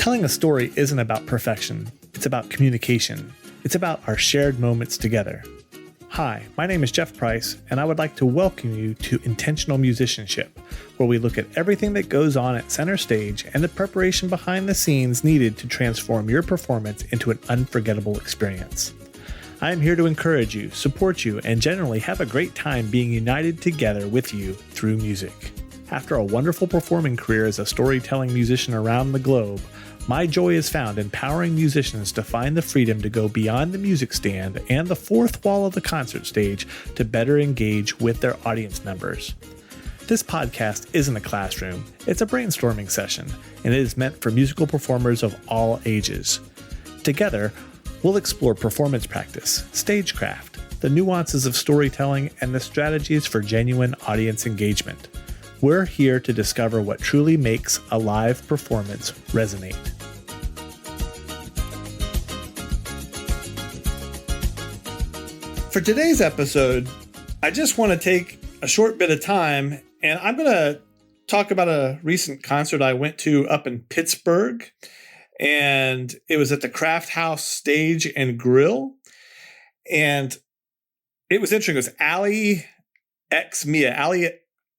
Telling a story isn't about perfection. It's about communication. It's about our shared moments together. Hi, my name is Jeff Price, and I would like to welcome you to Intentional Musicianship, where we look at everything that goes on at center stage and the preparation behind the scenes needed to transform your performance into an unforgettable experience. I am here to encourage you, support you, and generally have a great time being united together with you through music. After a wonderful performing career as a storytelling musician around the globe, my joy is found in empowering musicians to find the freedom to go beyond the music stand and the fourth wall of the concert stage to better engage with their audience members. This podcast isn't a classroom, it's a brainstorming session, and it is meant for musical performers of all ages. Together, we'll explore performance practice, stagecraft, the nuances of storytelling, and the strategies for genuine audience engagement. We're here to discover what truly makes a live performance resonate. For today's episode, I just want to take a short bit of time, and I'm going to talk about a recent concert I went to up in Pittsburgh, and it was at the Crafthouse Stage and Grill, and it was interesting. It was Ally x Mia, Ally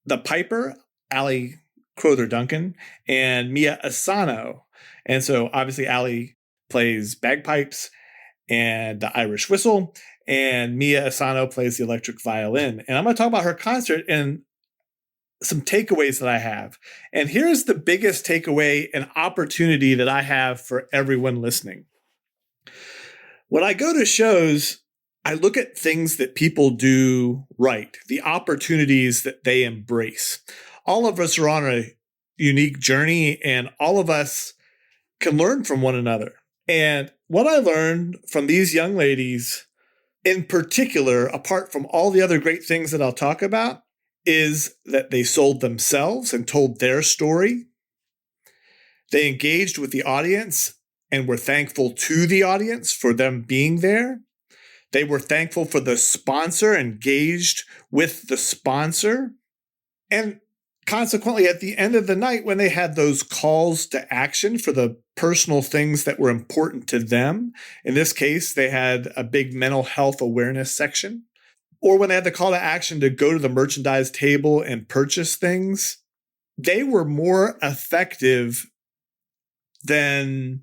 the Piper, Ally Crowder Duncan, and Mia Asano. And so obviously Ally plays bagpipes and the Irish whistle, and Mia Asano plays the electric violin. And I'm going to talk about her concert and some takeaways that I have. And here's the biggest takeaway and opportunity that I have for everyone listening. When I go to shows, I look at things that people do right, the opportunities that they embrace. All of us are on a unique journey, and all of us can learn from one another. And what I learned from these young ladies in particular, apart from all the other great things that I'll talk about, is that they sold themselves and told their story. They engaged with the audience and were thankful to the audience for them being there. They were thankful for the sponsor, engaged with the sponsor. And consequently, at the end of the night, when they had those calls to action for the personal things that were important to them, in this case, they had a big mental health awareness section, or when they had the call to action to go to the merchandise table and purchase things, they were more effective than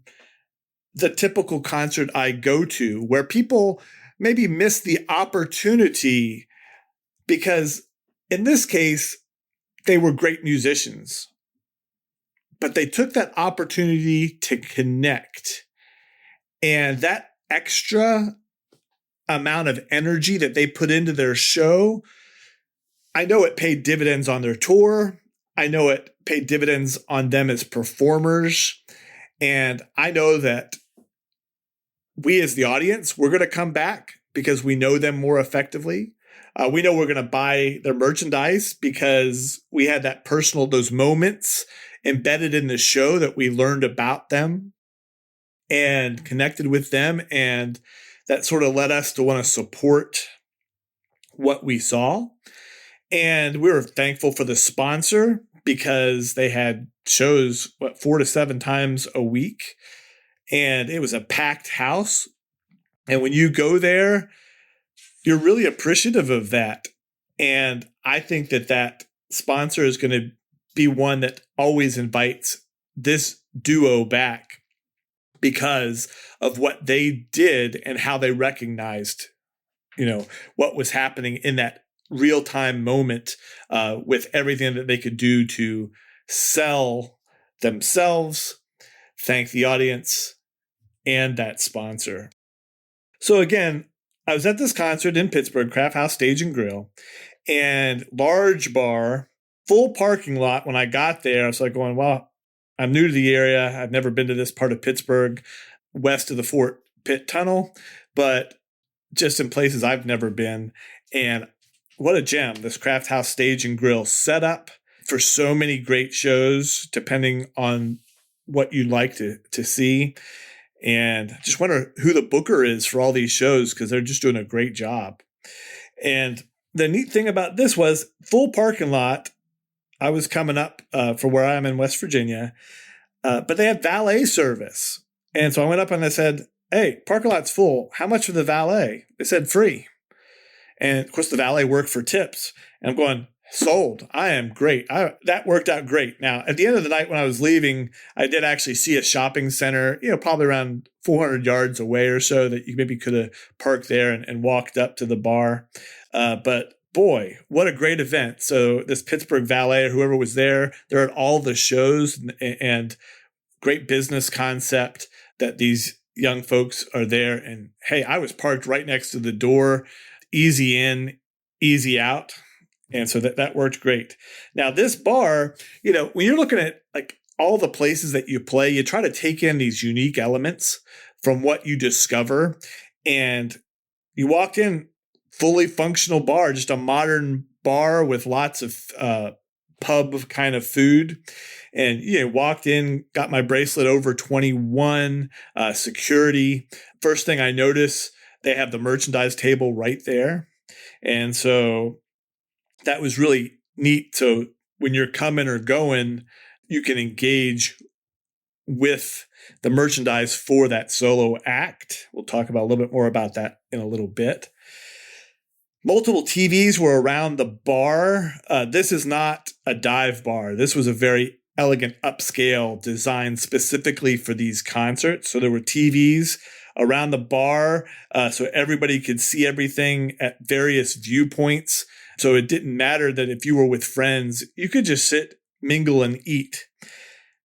the typical concert I go to, where people maybe miss the opportunity because in this case, they were great musicians, but they took that opportunity to connect. And that extra amount of energy that they put into their show, I know it paid dividends on their tour. I know it paid dividends on them as performers. And I know that we as the audience, we're going to come back because we know them more effectively. We know we're going to buy their merchandise because we had that personal, those moments embedded in the show that we learned about them and connected with them. And that sort of led us to want to support what we saw. And we were thankful for the sponsor because they had shows, 4 to 7 times a week. And it was a packed house. And when you go there, you're really appreciative of that. And I think that that sponsor is going to be one that always invites this duo back because of what they did and how they recognized, what was happening in that real-time moment with everything that they could do to sell themselves, thank the audience, and that sponsor. So again, I was at this concert in Pittsburgh, Crafthouse Stage and Grill, and large bar, full parking lot. When I got there, I was like going, wow, I'm new to the area. I've never been to this part of Pittsburgh, west of the Fort Pitt Tunnel, but just in places I've never been. And what a gem, this Crafthouse Stage and Grill setup for so many great shows, depending on what you'd like to see. And I just wonder who the booker is for all these shows because they're just doing a great job. And the neat thing about this was full parking lot. I was coming up for where I am in West Virginia. But they had valet service. And so I went up and I said, hey, parking lot's full. How much for the valet? They said free. And of course, the valet worked for tips. And I'm going, sold. I am great. That worked out great. Now, at the end of the night when I was leaving, I did actually see a shopping center, probably around 400 yards away or so that you maybe could have parked there and walked up to the bar. But boy, what a great event. So this Pittsburgh valet or whoever was there, they're at all the shows and great business concept that these young folks are there. And hey, I was parked right next to the door, easy in, easy out. And so that worked great. Now, this bar, when you're looking at like all the places that you play, you try to take in these unique elements from what you discover. And you walked in, fully functional bar, just a modern bar with lots of pub kind of food. And, walked in, got my bracelet over 21, security. First thing I noticed, they have the merchandise table right there. And so that was really neat. So when you're coming or going, you can engage with the merchandise for that solo act. We'll talk about a little bit more about that in a little bit. Multiple TVs were around the bar. This is not a dive bar. This was a very elegant upscale designed specifically for these concerts. So there were TVs around the bar so everybody could see everything at various viewpoints. So it didn't matter that if you were with friends, you could just sit, mingle, and eat.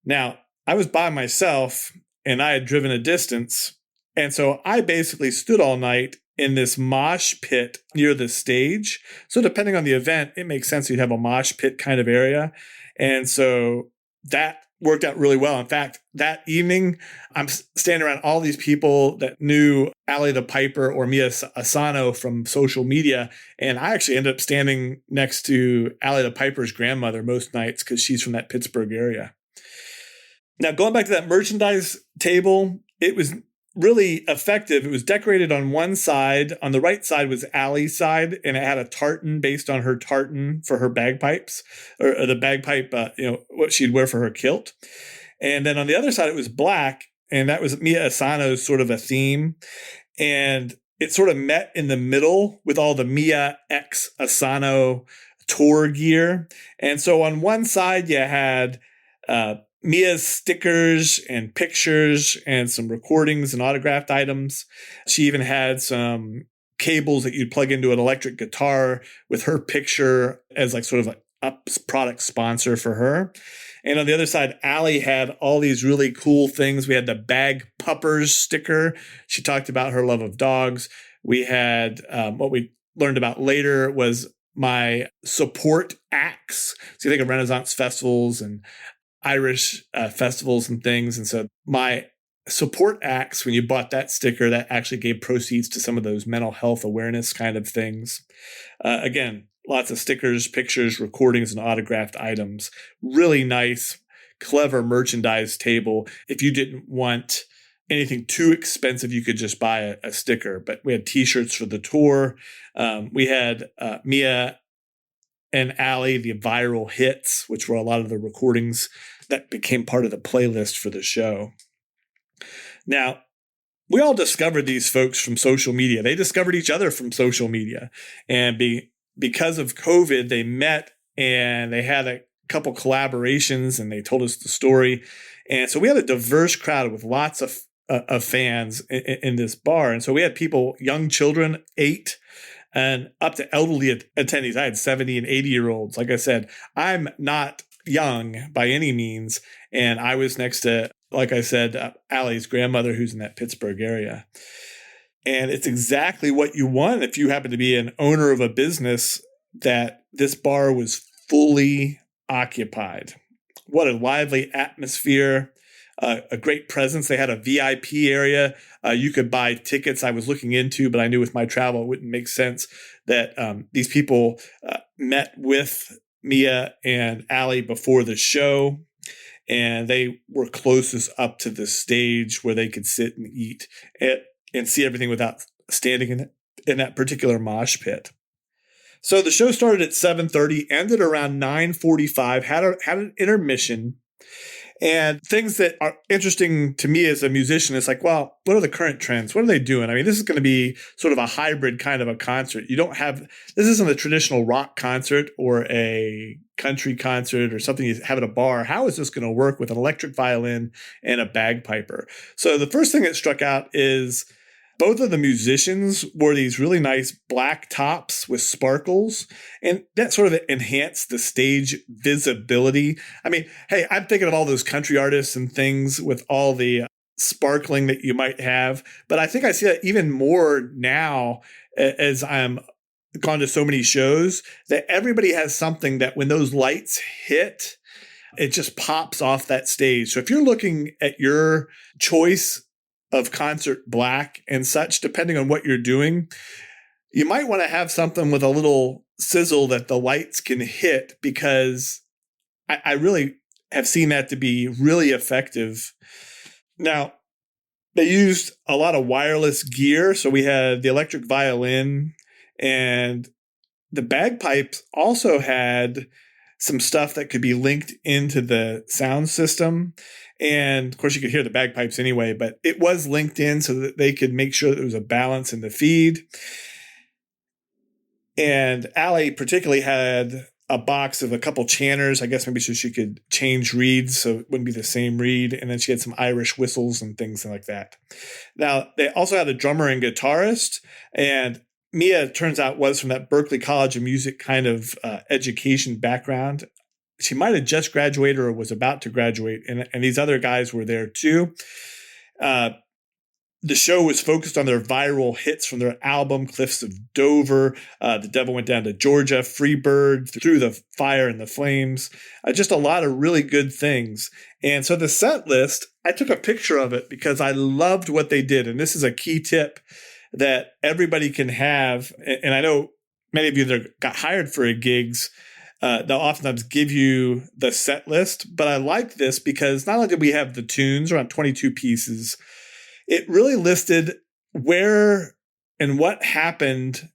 Now, I was by myself and I had driven a distance. And so I basically stood all night in this mosh pit near the stage. So depending on the event, it makes sense you'd have a mosh pit kind of area. And so that worked out really well. In fact, that evening, I'm standing around all these people that knew Ally the Piper or Mia Asano from social media. And I actually ended up standing next to Ally the Piper's grandmother most nights because she's from that Pittsburgh area. Now, going back to that merchandise table, it was really effective. It was decorated on one side. On the right side was Ally's side, and it had a tartan based on her tartan for her bagpipes, or the bagpipe, what she'd wear for her kilt. And then on the other side, it was black, and that was Mia Asano's sort of a theme. And it sort of met in the middle with all the Mia X Asano tour gear. And so on one side, you had Mia's stickers and pictures and some recordings and autographed items. She even had some cables that you'd plug into an electric guitar with her picture as like sort of a product sponsor for her. And on the other side, Ally had all these really cool things. We had the Bag Puppers sticker. She talked about her love of dogs. We had what we learned about later was my support acts. So you think of Renaissance festivals and Irish festivals and things. And so my support acts, when you bought that sticker, that actually gave proceeds to some of those mental health awareness kind of things. Again, lots of stickers, pictures, recordings, and autographed items. Really nice, clever merchandise table. If you didn't want anything too expensive, you could just buy a sticker. But we had T-shirts for the tour. We had Mia and Ally, the viral hits, which were a lot of the recordings that became part of the playlist for the show. Now, we all discovered these folks from social media. They discovered each other from social media. And because of COVID, they met and they had a couple collaborations and they told us the story. And so we had a diverse crowd with lots of fans in this bar. And so we had people, young children, 8 and up to elderly attendees. I had 70 and 80-year-olds. Like I said, I'm not young by any means. And I was next to, like I said, Ally's grandmother, who's in that Pittsburgh area. And it's exactly what you want if you happen to be an owner of a business, that this bar was fully occupied. What a lively atmosphere. A great presence. They had a VIP area. You could buy tickets. I was looking into, but I knew with my travel, it wouldn't make sense that these people met with Mia and Ally before the show, and they were closest up to the stage where they could sit and eat and see everything without standing in that particular mosh pit. So the show started at 7:30, ended around 9:45, had an intermission. And things that are interesting to me as a musician is like, well, what are the current trends? What are they doing? I mean, this is going to be sort of a hybrid kind of a concert. This isn't a traditional rock concert or a country concert or something you have at a bar. How is this going to work with an electric violin and a bagpiper? So the first thing that struck out is both of the musicians wore these really nice black tops with sparkles, and that sort of enhanced the stage visibility. I mean, hey, I'm thinking of all those country artists and things with all the sparkling that you might have, but I think I see that even more now as I'm gone to so many shows, that everybody has something that when those lights hit, it just pops off that stage. So if you're looking at your choice of concert black and such, depending on what you're doing, you might want to have something with a little sizzle that the lights can hit, because I really have seen that to be really effective. Now, they used a lot of wireless gear. So we had the electric violin, and the bagpipes also had some stuff that could be linked into the sound system. And of course, you could hear the bagpipes anyway, but it was linked in so that they could make sure that there was a balance in the feed. And Ally particularly had a box of a couple chanters, I guess maybe so she could change reeds so it wouldn't be the same reed. And then she had some Irish whistles and things like that. Now, they also had a drummer and guitarist, and Mia, turns out, was from that Berklee College of Music kind of education background. She might have just graduated or was about to graduate, and these other guys were there too. The show was focused on their viral hits from their album, Cliffs of Dover, The Devil Went Down to Georgia, Freebird, Through the Fire and the Flames, just a lot of really good things. And so the set list, I took a picture of it because I loved what they did. And this is a key tip that everybody can have. And I know many of you that got hired for gigs, they'll oftentimes give you the set list. But I like this because not only did we have the tunes, around 22 pieces, it really listed where and what happened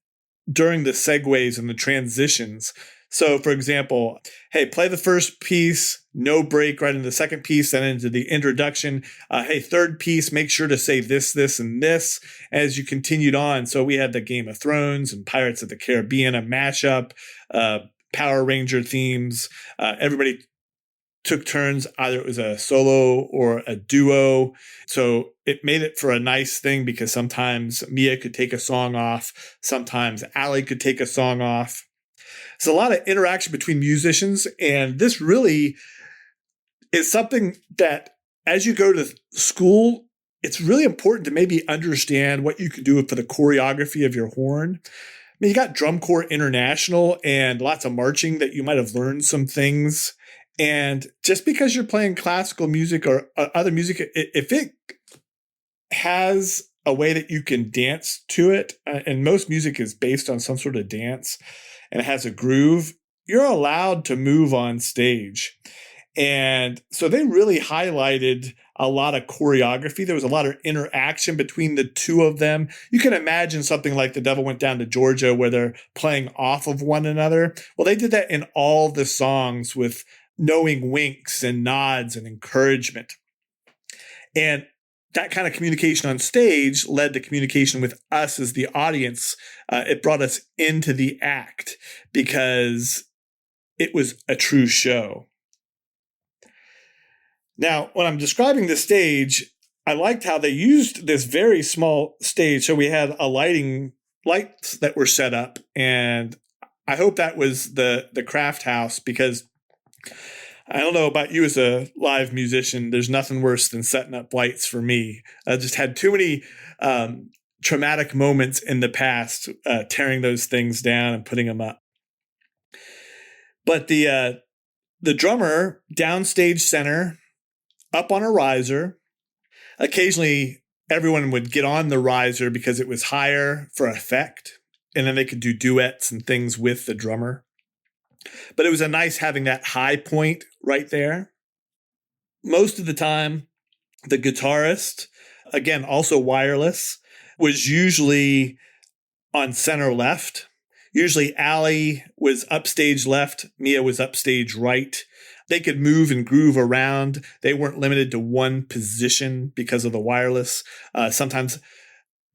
during the segues and the transitions. So, for example, hey, play the first piece, no break, right into the second piece, then into the introduction. Hey, third piece, make sure to say this, this, and this as you continued on. So we had the Game of Thrones and Pirates of the Caribbean, a mashup, Power Ranger themes. Everybody took turns. Either it was a solo or a duo. So it made it for a nice thing because sometimes Mia could take a song off. Sometimes Ally could take a song off. It's a lot of interaction between musicians. And this really is something that as you go to school, it's really important to maybe understand what you can do for the choreography of your horn. I mean, you got Drum Corps International and lots of marching that you might have learned some things. And just because you're playing classical music or other music, if it has a way that you can dance to it, and most music is based on some sort of dance, and it has a groove, you're allowed to move on stage. And so they really highlighted a lot of choreography. There was a lot of interaction between the two of them. You can imagine something like The Devil Went Down to Georgia where they're playing off of one another. Well, they did that in all the songs with knowing winks and nods and encouragement. And that kind of communication on stage led to communication with us as the audience. It brought us into the act because it was a true show. Now, when I'm describing the stage, I liked how they used this very small stage. So we had lights that were set up, and I hope that was the Crafthouse, because I don't know about you as a live musician, there's nothing worse than setting up lights for me. I just had too many traumatic moments in the past tearing those things down and putting them up. But the drummer, downstage center, up on a riser. Occasionally, everyone would get on the riser because it was higher for effect, and then they could do duets and things with the drummer. But it was a nice having that high point right there. Most of the time, the guitarist, again, also wireless, was usually on center left. Usually Ally was upstage left, Mia was upstage right. They could move and groove around. They weren't limited to one position because of the wireless. Sometimes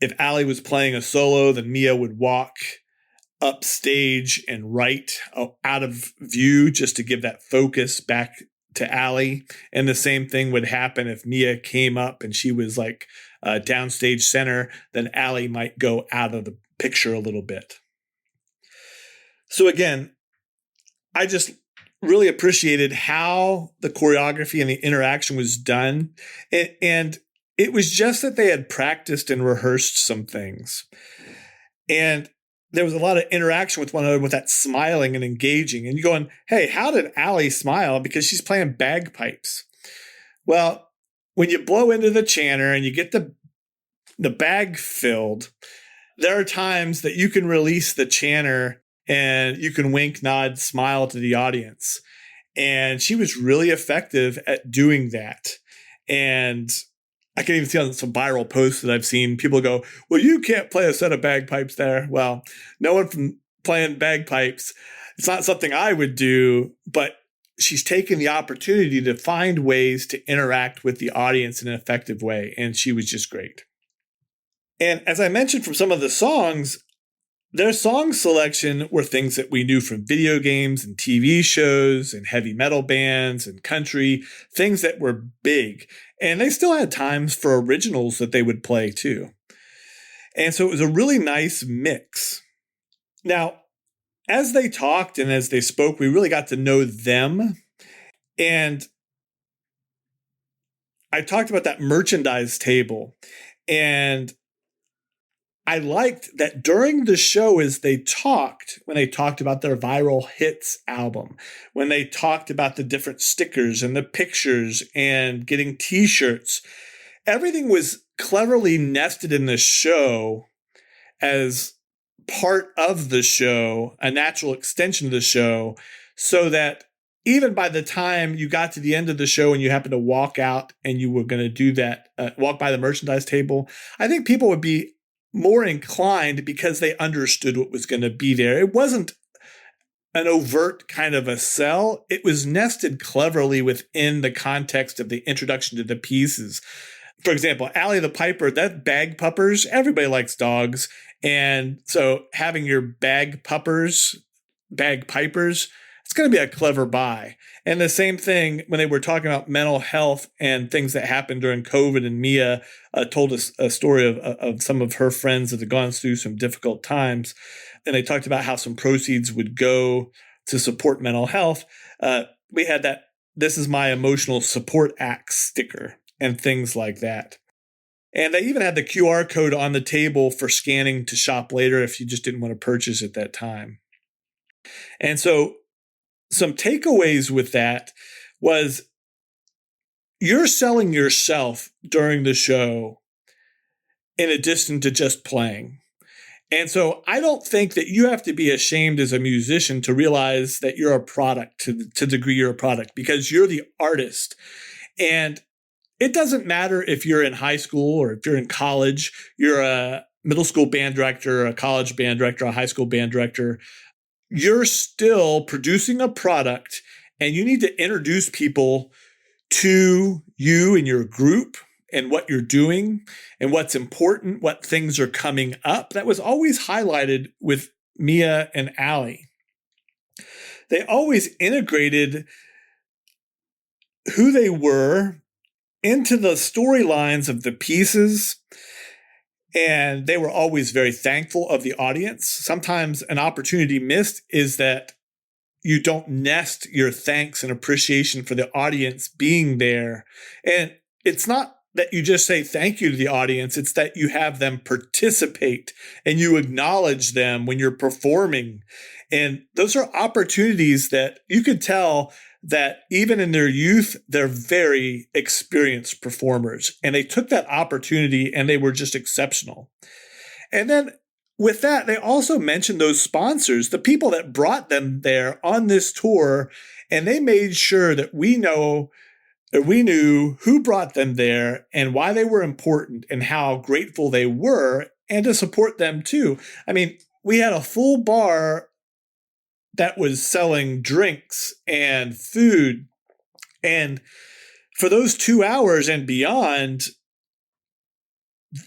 if Ally was playing a solo, then Mia would walk upstage and right out of view just to give that focus back to Ally. And the same thing would happen if Mia came up and she was like downstage center, then Ally might go out of the picture a little bit. So again, I just really appreciated how the choreography and the interaction was done. And it was just that they had practiced and rehearsed some things. And there was a lot of interaction with one another with that smiling and engaging. And you're going, hey, how did Ally smile? Because she's playing bagpipes. Well, when you blow into the chanter and you get the bag filled, there are times that you can release the chanter and you can wink, nod, smile to the audience. And she was really effective at doing that. And I can even see on some viral posts that I've seen, people go, well, you can't play a set of bagpipes there. Well, no one from playing bagpipes. It's not something I would do, but she's taken the opportunity to find ways to interact with the audience in an effective way. And she was just great. And as I mentioned from some of the songs, their song selection were things that we knew from video games and TV shows and heavy metal bands and country, things that were big. And they still had times for originals that they would play too. And so it was a really nice mix. Now, as they talked and as they spoke, we really got to know them. And I talked about that merchandise table. And I liked that during the show as they talked, when they talked about their viral hits album, when they talked about the different stickers and the pictures and getting t-shirts, everything was cleverly nested in the show as part of the show, a natural extension of the show, so that even by the time you got to the end of the show and you happened to walk out and you were going to do that, walk by the merchandise table, I think people would be more inclined because they understood what was going to be there. It wasn't an overt kind of a sell. It was nested cleverly within the context of the introduction to the pieces. For example, Ally the Piper, that bagpuppers, everybody likes dogs. And so having your bagpipers, it's going to be a clever buy. And the same thing when they were talking about mental health and things that happened during COVID, and Mia told us a story of some of her friends that had gone through some difficult times. And they talked about how some proceeds would go to support mental health. We had that, "This is my emotional support act" sticker and things like that. And they even had the QR code on the table for scanning to shop later if you just didn't want to purchase at that time. And so some takeaways with that was you're selling yourself during the show in addition to just playing. And so I don't think that you have to be ashamed as a musician to realize that you're a product, to the degree you're a product, because you're the artist. And it doesn't matter if you're in high school or if you're in college, you're a middle school band director, a college band director, a high school band director. You're still producing a product, and you need to introduce people to you and your group and what you're doing and what's important, what things are coming up. That was always highlighted with Mia and Ally. They always integrated who they were into the storylines of the pieces. And they were always very thankful of the audience. Sometimes an opportunity missed is that you don't nest your thanks and appreciation for the audience being there. And it's not that you just say thank you to the audience. It's that you have them participate and you acknowledge them when you're performing. And those are opportunities that you could tell that even in their youth, they're very experienced performers. And they took that opportunity and they were just exceptional. And then with that, they also mentioned those sponsors, the people that brought them there on this tour. And they made sure that we knew who brought them there and why they were important and how grateful they were, and to support them too. I mean, we had a full bar that was selling drinks and food. And for those 2 hours and beyond,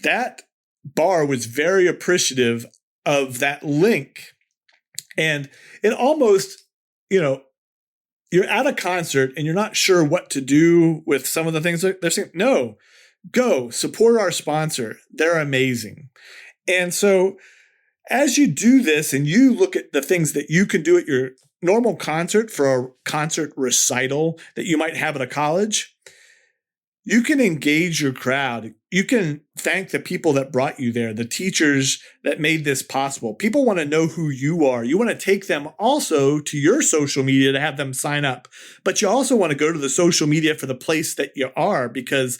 that bar was very appreciative of that link. And it almost, you're at a concert and you're not sure what to do with some of the things they're saying. No, go support our sponsor. They're amazing. And so as you do this and you look at the things that you can do at your normal concert for a concert recital that you might have at a college, you can engage your crowd. You can thank the people that brought you there, the teachers that made this possible. People want to know who you are. You want to take them also to your social media to have them sign up. But you also want to go to the social media for the place that you are because,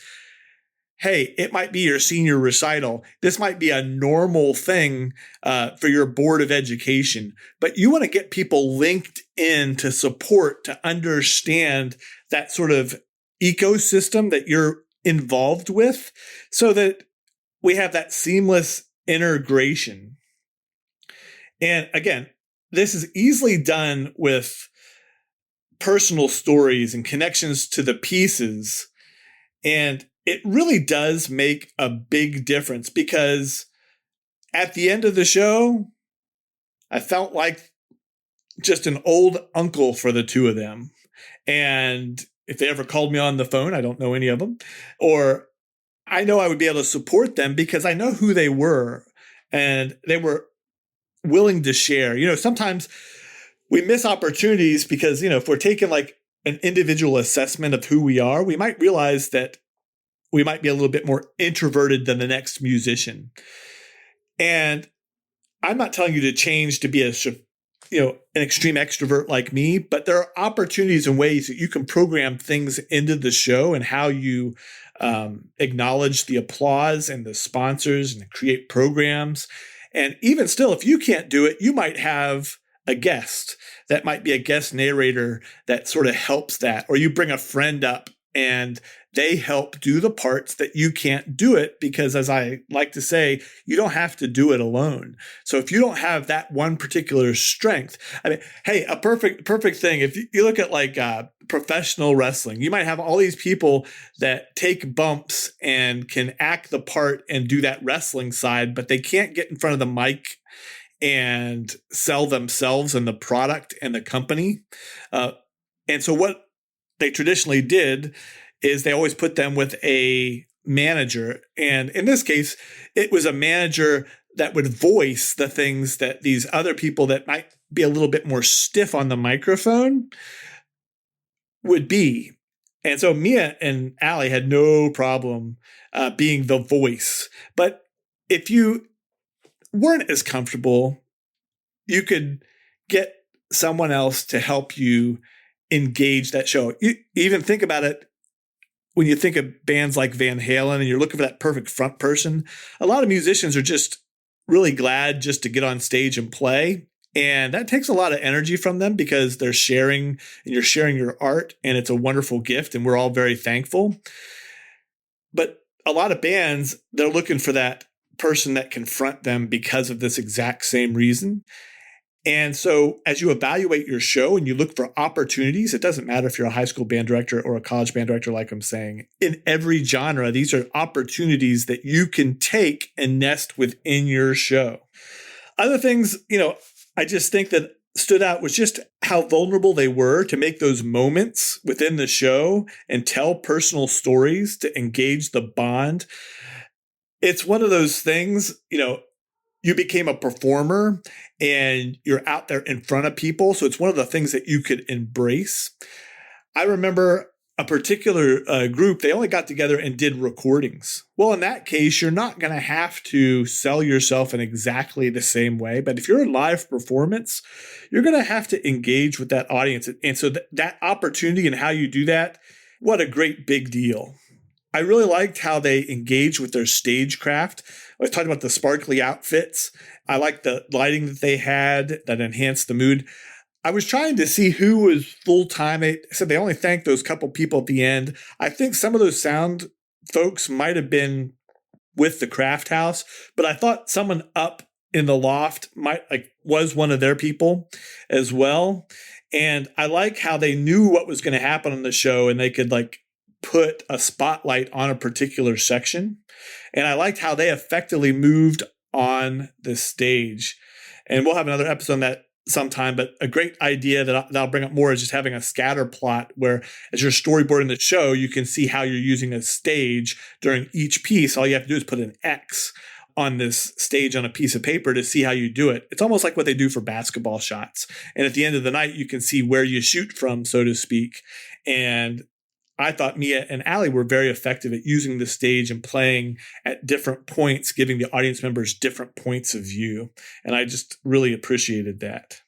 hey, it might be your senior recital. This might be a normal thing for your board of education. But you want to get people linked in to support, to understand that sort of ecosystem that you're involved with so that we have that seamless integration. And again, this is easily done with personal stories and connections to the pieces. And it really does make a big difference because at the end of the show, I felt like just an old uncle for the two of them. And if they ever called me on the phone, I don't know any of them, or I know I would be able to support them because I know who they were and they were willing to share. Sometimes we miss opportunities because, if we're taking like an individual assessment of who we are, we might realize that we might be a little bit more introverted than the next musician. And I'm not telling you to change to be an extreme extrovert like me, but there are opportunities and ways that you can program things into the show and how you acknowledge the applause and the sponsors and create programs. And even still, if you can't do it, you might have a guest that might be a guest narrator that sort of helps that, or you bring a friend up and they help do the parts that you can't do it because, as I like to say, you don't have to do it alone. So if you don't have that one particular strength, hey, a perfect thing. If you look at like professional wrestling, you might have all these people that take bumps and can act the part and do that wrestling side, but they can't get in front of the mic and sell themselves and the product and the company. And so what they traditionally did is they always put them with a manager. And in this case, it was a manager that would voice the things that these other people that might be a little bit more stiff on the microphone would be. And so Mia and Ally had no problem being the voice. But if you weren't as comfortable, you could get someone else to help you engage that show. You even think about it when you think of bands like Van Halen and you're looking for that perfect front person. A lot of musicians are just really glad just to get on stage and play. And that takes a lot of energy from them because they're sharing and you're sharing your art, and it's a wonderful gift. And we're all very thankful. But a lot of bands, they're looking for that person that can front them because of this exact same reason. And so as you evaluate your show and you look for opportunities, it doesn't matter if you're a high school band director or a college band director, like I'm saying, in every genre, these are opportunities that you can take and nest within your show. Other things, I just think that stood out was just how vulnerable they were to make those moments within the show and tell personal stories to engage the bond. It's one of those things, you became a performer and you're out there in front of people. So it's one of the things that you could embrace. I remember a particular group, they only got together and did recordings. Well, in that case, you're not going to have to sell yourself in exactly the same way. But if you're in live performance, you're going to have to engage with that audience. And so that opportunity and how you do that, what a great big deal. I really liked how they engaged with their stagecraft. I was talking about the sparkly outfits. I liked the lighting that they had that enhanced the mood. I was trying to see who was full-time. They said they only thanked those couple people at the end. I think some of those sound folks might have been with the Crafthouse, but I thought someone up in the loft was one of their people as well. And I like how they knew what was going to happen on the show, and they could put a spotlight on a particular section. And I liked how they effectively moved on the stage. And we'll have another episode on that sometime, but a great idea that I'll bring up more is just having a scatter plot where as you're storyboarding the show, you can see how you're using a stage during each piece. All you have to do is put an X on this stage on a piece of paper to see how you do it. It's almost like what they do for basketball shots. And at the end of the night, you can see where you shoot from, so to speak. And I thought Mia and Ally were very effective at using the stage and playing at different points, giving the audience members different points of view. And I just really appreciated that.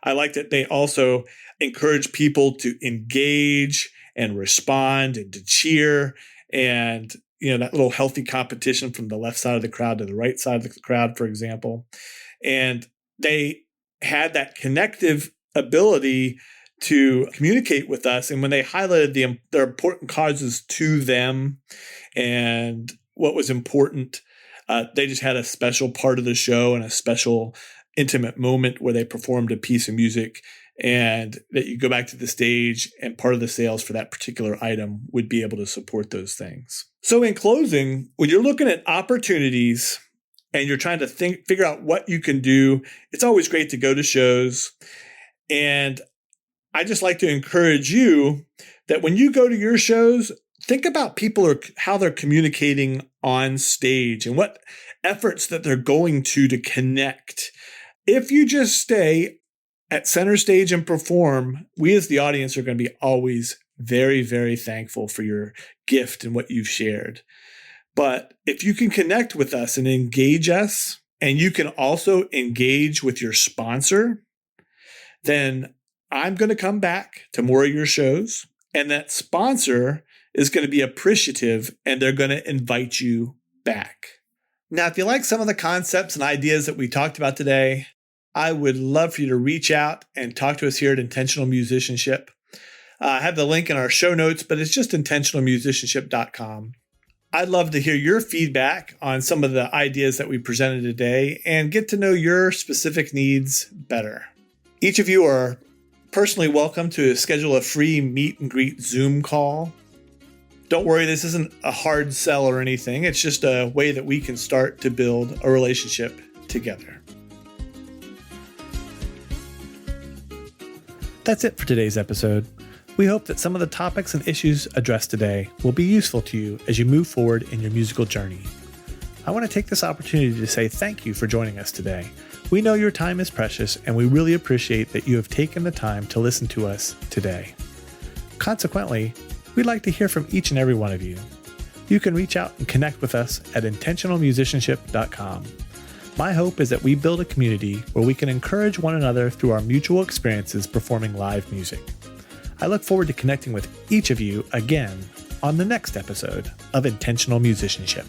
I like that they also encourage people to engage and respond and to cheer, and that little healthy competition from the left side of the crowd to the right side of the crowd, for example. And they had that connective ability to communicate with us. And when they highlighted their important causes to them and what was important, they just had a special part of the show and a special intimate moment where they performed a piece of music, and that you go back to the stage and part of the sales for that particular item would be able to support those things. So in closing, when you're looking at opportunities and you're trying to figure out what you can do, it's always great to go to shows. And I just like to encourage you that when you go to your shows, think about people or how they're communicating on stage and what efforts that they're going to connect. If you just stay at center stage and perform, we as the audience are going to be always very, very thankful for your gift and what you've shared. But if you can connect with us and engage us, and you can also engage with your sponsor, then I'm going to come back to more of your shows, and that sponsor is going to be appreciative and they're going to invite you back. Now, if you like some of the concepts and ideas that we talked about today, I would love for you to reach out and talk to us here at Intentional Musicianship. I have the link in our show notes, but it's just intentionalmusicianship.com. I'd love to hear your feedback on some of the ideas that we presented today and get to know your specific needs better. Each of you are personally welcome to schedule a free meet and greet Zoom call. Don't worry, this isn't a hard sell or anything. It's just a way that we can start to build a relationship together. That's it for today's episode. We hope that some of the topics and issues addressed today will be useful to you as you move forward in your musical journey. I want to take this opportunity to say thank you for joining us today. We know your time is precious, and we really appreciate that you have taken the time to listen to us today. Consequently, we'd like to hear from each and every one of you. You can reach out and connect with us at intentionalmusicianship.com. My hope is that we build a community where we can encourage one another through our mutual experiences performing live music. I look forward to connecting with each of you again on the next episode of Intentional Musicianship.